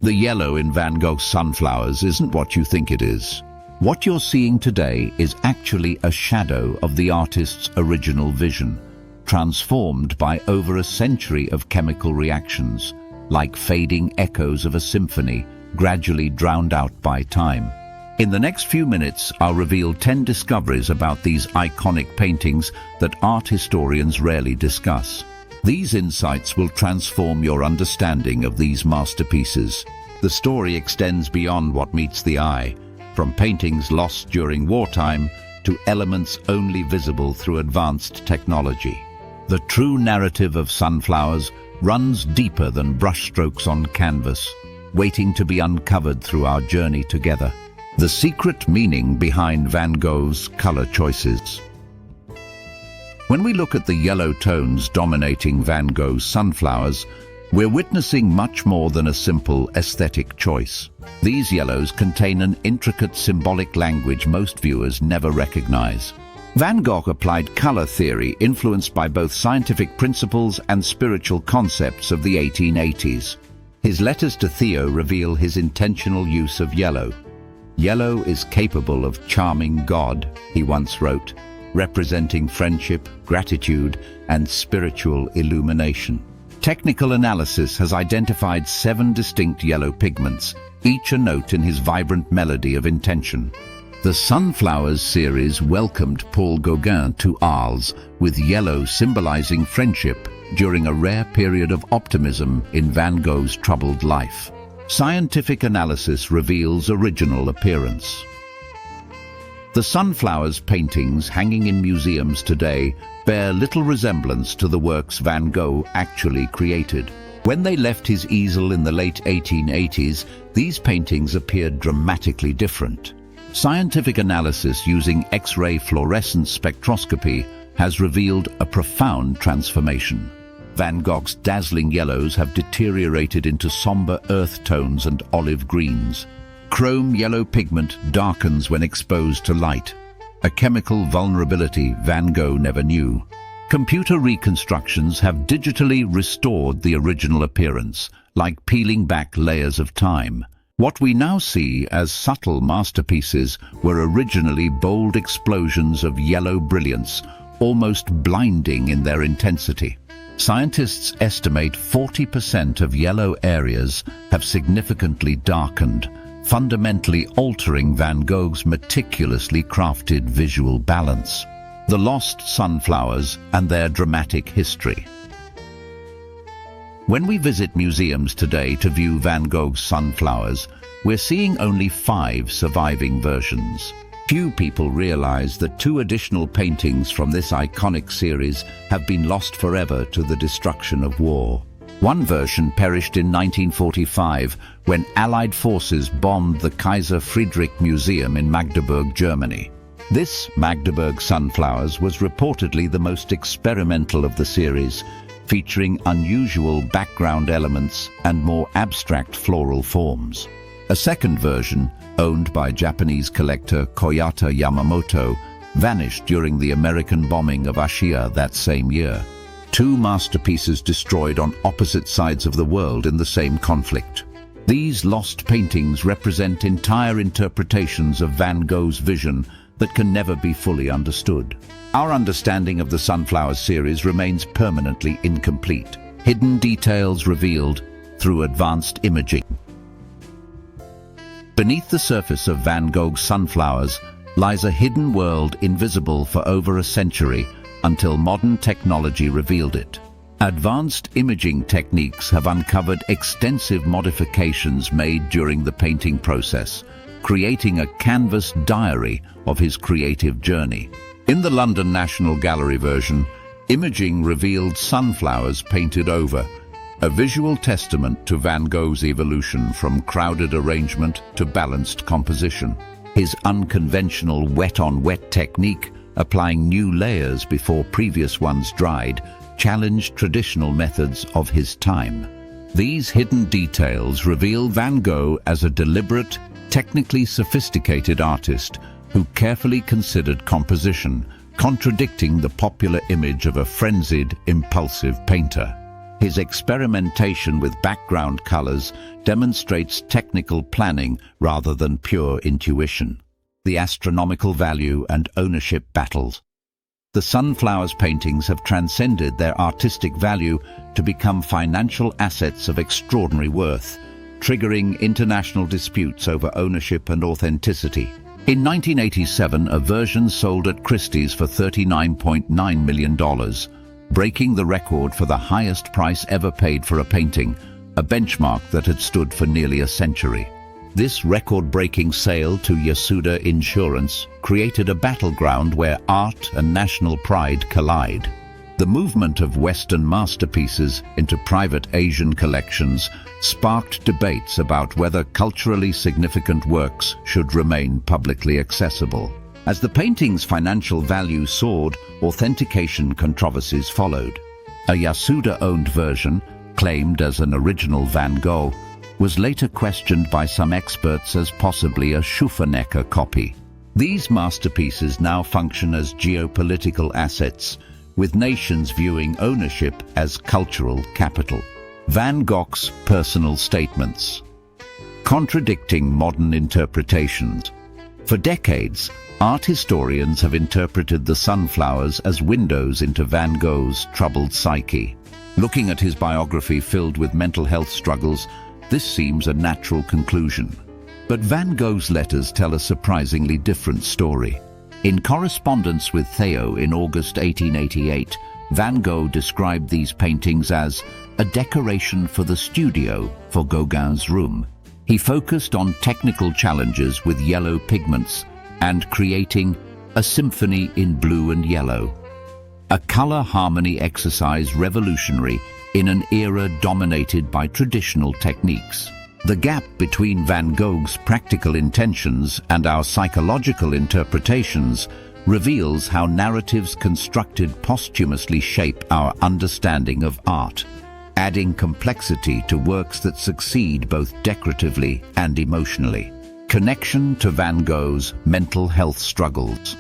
The yellow in Van Gogh's Sunflowers isn't what you think it is. What you're seeing today is actually a shadow of the artist's original vision, transformed by over a century of chemical reactions, like fading echoes of a symphony, gradually drowned out by time. In the next few minutes, I'll reveal 10 discoveries about these iconic paintings that art historians rarely discuss. These insights will transform your understanding of these masterpieces. The story extends beyond what meets the eye, from paintings lost during wartime to elements only visible through advanced technology. The true narrative of Sunflowers runs deeper than brushstrokes on canvas, waiting to be uncovered through our journey together. The secret meaning behind Van Gogh's color choices. When we look at the yellow tones dominating Van Gogh's Sunflowers, we're witnessing much more than a simple aesthetic choice. These yellows contain an intricate symbolic language most viewers never recognize. Van Gogh applied color theory influenced by both scientific principles and spiritual concepts of the 1880s. His letters to Theo reveal his intentional use of yellow. "Yellow is capable of charming God," he once wrote, representing friendship, gratitude, and spiritual illumination. Technical analysis has identified 7 distinct yellow pigments, each a note in his vibrant melody of intention. The Sunflowers series welcomed Paul Gauguin to Arles, with yellow symbolizing friendship during a rare period of optimism in Van Gogh's troubled life. Scientific analysis reveals original appearance. The Sunflowers paintings hanging in museums today bear little resemblance to the works Van Gogh actually created. When they left his easel in the late 1880s, these paintings appeared dramatically different. Scientific analysis using X-ray fluorescence spectroscopy has revealed a profound transformation. Van Gogh's dazzling yellows have deteriorated into somber earth tones and olive greens. Chrome yellow pigment darkens when exposed to light, a chemical vulnerability Van Gogh never knew. Computer reconstructions have digitally restored the original appearance, like peeling back layers of time. What we now see as subtle masterpieces were originally bold explosions of yellow brilliance, almost blinding in their intensity. Scientists estimate 40% of yellow areas have significantly darkened, fundamentally altering Van Gogh's meticulously crafted visual balance. The Lost Sunflowers and their dramatic history. When we visit museums today to view Van Gogh's Sunflowers, we're seeing only 5 surviving versions. Few people realize that 2 additional paintings from this iconic series have been lost forever to the destruction of war. One version perished in 1945 when Allied forces bombed the Kaiser Friedrich Museum in Magdeburg, Germany. This Magdeburg Sunflowers was reportedly the most experimental of the series, featuring unusual background elements and more abstract floral forms. A second version, owned by Japanese collector Koyata Yamamoto, vanished during the American bombing of Ashia that same year. 2 masterpieces destroyed on opposite sides of the world in the same conflict. These lost paintings represent entire interpretations of Van Gogh's vision that can never be fully understood. Our understanding of the Sunflowers series remains permanently incomplete. Hidden details revealed through advanced imaging. Beneath the surface of Van Gogh's Sunflowers lies a hidden world invisible for over a century until modern technology revealed it. Advanced imaging techniques have uncovered extensive modifications made during the painting process, creating a canvas diary of his creative journey. In the London National Gallery version, imaging revealed sunflowers painted over, a visual testament to Van Gogh's evolution from crowded arrangement to balanced composition. His unconventional wet-on-wet technique, applying new layers before previous ones dried, challenged traditional methods of his time. These hidden details reveal Van Gogh as a deliberate, technically sophisticated artist who carefully considered composition, contradicting the popular image of a frenzied, impulsive painter. His experimentation with background colors demonstrates technical planning rather than pure intuition. The astronomical value and ownership battles. The Sunflowers paintings have transcended their artistic value to become financial assets of extraordinary worth, triggering international disputes over ownership and authenticity. In 1987, a version sold at Christie's for $39.9 million, breaking the record for the highest price ever paid for a painting, a benchmark that had stood for nearly a century. This record-breaking sale to Yasuda Insurance created a battleground where art and national pride collide. The movement of Western masterpieces into private Asian collections sparked debates about whether culturally significant works should remain publicly accessible. As the painting's financial value soared, authentication controversies followed. A Yasuda-owned version, claimed as an original Van Gogh, was later questioned by some experts as possibly a Schuffernecker copy. These masterpieces now function as geopolitical assets, with nations viewing ownership as cultural capital. Van Gogh's personal statements. Contradicting modern interpretations. For decades, art historians have interpreted the Sunflowers as windows into Van Gogh's troubled psyche. Looking at his biography filled with mental health struggles, this seems a natural conclusion. But Van Gogh's letters tell a surprisingly different story. In correspondence with Theo in August 1888, Van Gogh described these paintings as a decoration for the studio for Gauguin's room. He focused on technical challenges with yellow pigments and creating a symphony in blue and yellow. A color harmony exercise revolutionary in an era dominated by traditional techniques. The gap between Van Gogh's practical intentions and our psychological interpretations reveals how narratives constructed posthumously shape our understanding of art, adding complexity to works that succeed both decoratively and emotionally. Connection to Van Gogh's mental health struggles.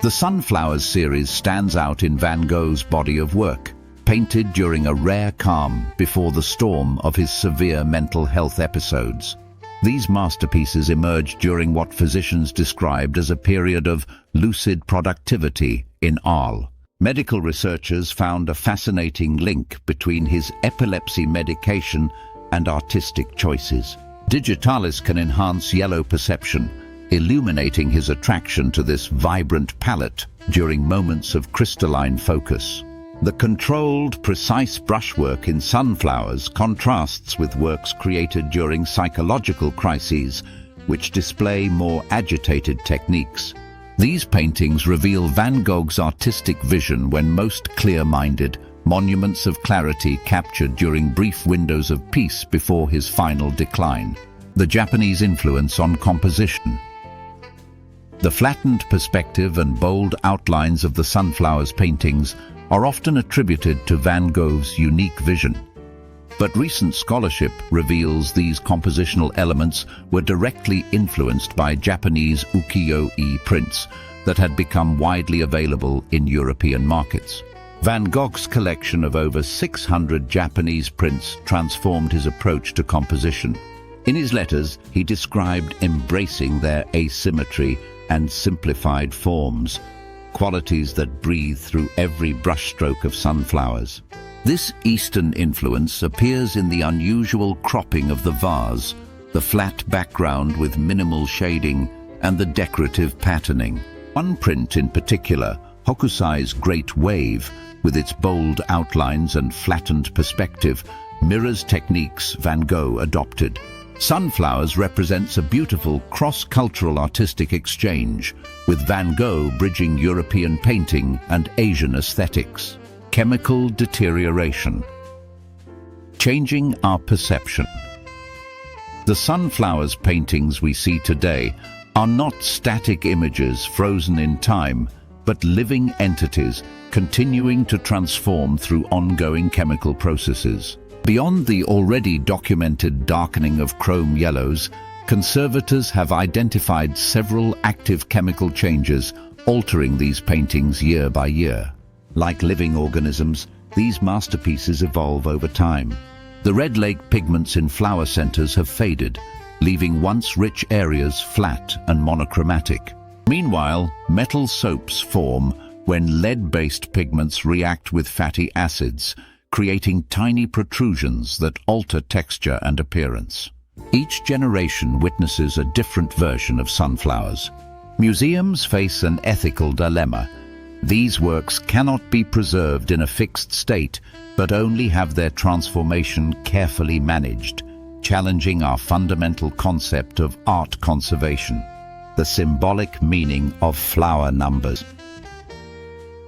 The Sunflowers series stands out in Van Gogh's body of work, painted during a rare calm before the storm of his severe mental health episodes. These masterpieces emerged during what physicians described as a period of lucid productivity in Arles. Medical researchers found a fascinating link between his epilepsy medication and artistic choices. Digitalis can enhance yellow perception, illuminating his attraction to this vibrant palette during moments of crystalline focus. The controlled, precise brushwork in Sunflowers contrasts with works created during psychological crises, which display more agitated techniques. These paintings reveal Van Gogh's artistic vision when most clear-minded, monuments of clarity captured during brief windows of peace before his final decline. The Japanese influence on composition. The flattened perspective and bold outlines of the Sunflowers paintings are often attributed to Van Gogh's unique vision. But recent scholarship reveals these compositional elements were directly influenced by Japanese ukiyo-e prints that had become widely available in European markets. Van Gogh's collection of over 600 Japanese prints transformed his approach to composition. In his letters, he described embracing their asymmetry and simplified forms, qualities that breathe through every brushstroke of Sunflowers. This Eastern influence appears in the unusual cropping of the vase, the flat background with minimal shading, and the decorative patterning. One print in particular, Hokusai's Great Wave, with its bold outlines and flattened perspective, mirrors techniques Van Gogh adopted. Sunflowers represents a beautiful cross-cultural artistic exchange, with Van Gogh bridging European painting and Asian aesthetics. Chemical deterioration. Changing our perception. The Sunflowers paintings we see today are not static images frozen in time, but living entities continuing to transform through ongoing chemical processes. Beyond the already documented darkening of chrome yellows, conservators have identified several active chemical changes altering these paintings year by year. Like living organisms, these masterpieces evolve over time. The red lake pigments in flower centers have faded, leaving once rich areas flat and monochromatic. Meanwhile, metal soaps form when lead-based pigments react with fatty acids, creating tiny protrusions that alter texture and appearance. Each generation witnesses a different version of sunflowers. Museums face an ethical dilemma. These works cannot be preserved in a fixed state, but only have their transformation carefully managed, challenging our fundamental concept of art conservation, the symbolic meaning of flower numbers.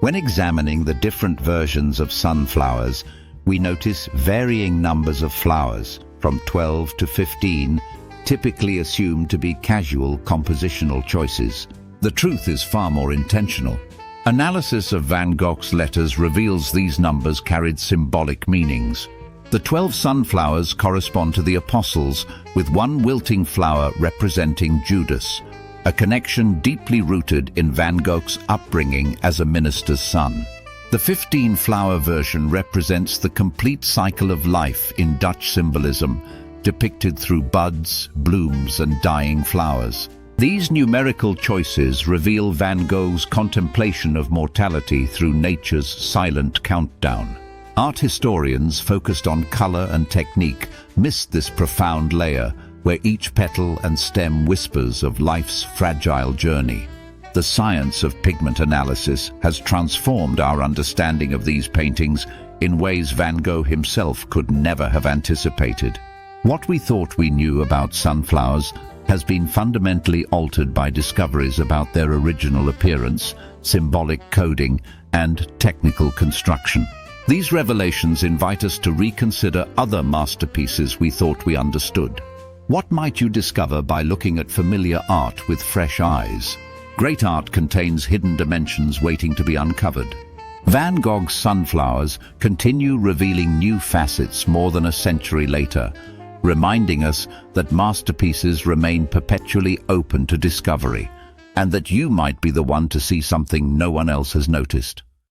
When examining the different versions of sunflowers, we notice varying numbers of flowers, from 12 to 15, typically assumed to be casual compositional choices. The truth is far more intentional. Analysis of Van Gogh's letters reveals these numbers carried symbolic meanings. The 12 sunflowers correspond to the apostles, with one wilting flower representing Judas, a connection deeply rooted in Van Gogh's upbringing as a minister's son. The 15-flower version represents the complete cycle of life in Dutch symbolism, depicted through buds, blooms, and dying flowers. These numerical choices reveal Van Gogh's contemplation of mortality through nature's silent countdown. Art historians focused on color and technique missed this profound layer, where each petal and stem whispers of life's fragile journey. The science of pigment analysis has transformed our understanding of these paintings in ways Van Gogh himself could never have anticipated. What we thought we knew about sunflowers has been fundamentally altered by discoveries about their original appearance, symbolic coding, and technical construction. These revelations invite us to reconsider other masterpieces we thought we understood. What might you discover by looking at familiar art with fresh eyes? Great art contains hidden dimensions waiting to be uncovered. Van Gogh's sunflowers continue revealing new facets more than a century later, reminding us that masterpieces remain perpetually open to discovery, and that you might be the one to see something no one else has noticed.